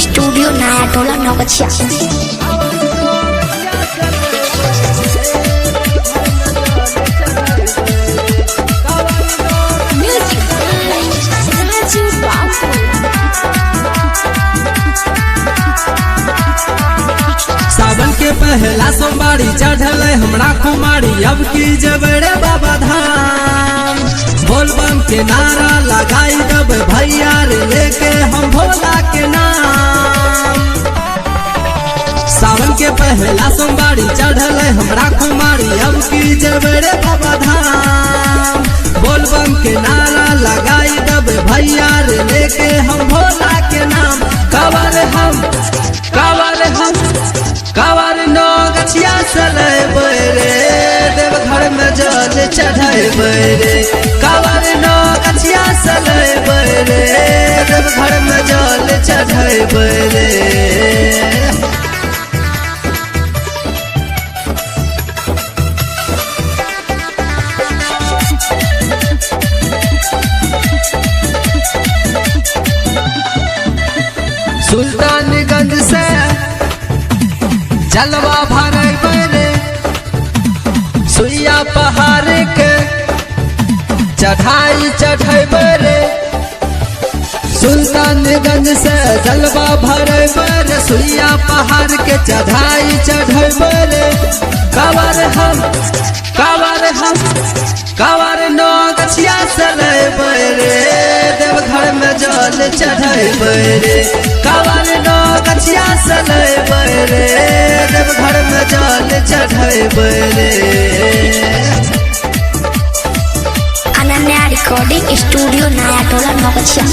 Studio नया टोला नौगछिया। सावन के पहला सोमवारी चढ़ल हमरा कुमारी, अब की जबरे बाबा धाम। बोलबम के नारा लगाई दब भैया रे, लेके हम भोला के नाम। सावन के पहला सोमवारी चढ़ल हमरा कुमारी, अब की जबरे बाबा धाम। बोलबम के नारा लगाई दब भैया रे, लेके हम भोला के नाम। कावर नौगछिया चलेबै रे, देवघर में जल चढ़ेबै रे। कावर नौगछिया चलेबै रे, देवघर में जल चढ़ेबै रे। सुल्तानगंज से जलवा भरेबै रे, सुइया पहाड़ के चढ़ाई चढ़ेबै रे। सुल्तानगंज से जलवा भरेबै रे, सुइया पहाड़ के चढ़ाई चढ़ेबै रे। कावर नौगछिया चलेबै रे, देवघर में जल चढ़ेबै रे। कावर नौगछिया चलेबै रे, देवघर में जल चढ़ेबै रे। अनन्या रिकॉर्डिंग स्टूडियो नया टोला नौगछिया।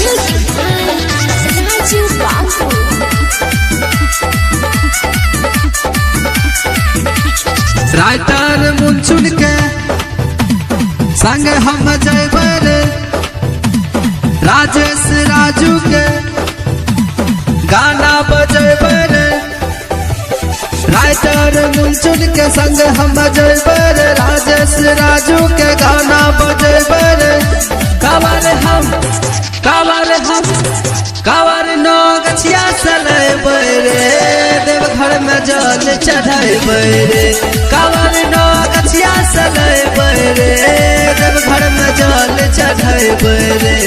राइटर मुंचुन के संग हम जयबै रे, राजेश राजू के गाना बजेबै रे। राइटर मुंचुन के संग हम जयबै रे, राजेश राजू के गाना बजेबै रे। कावर नौगछिया चलेबै रे, देवघर में जल चढ़ेबै रे। कावर नौगछिया चलेबै रे, देवघर में जल चढ़ेबै रे।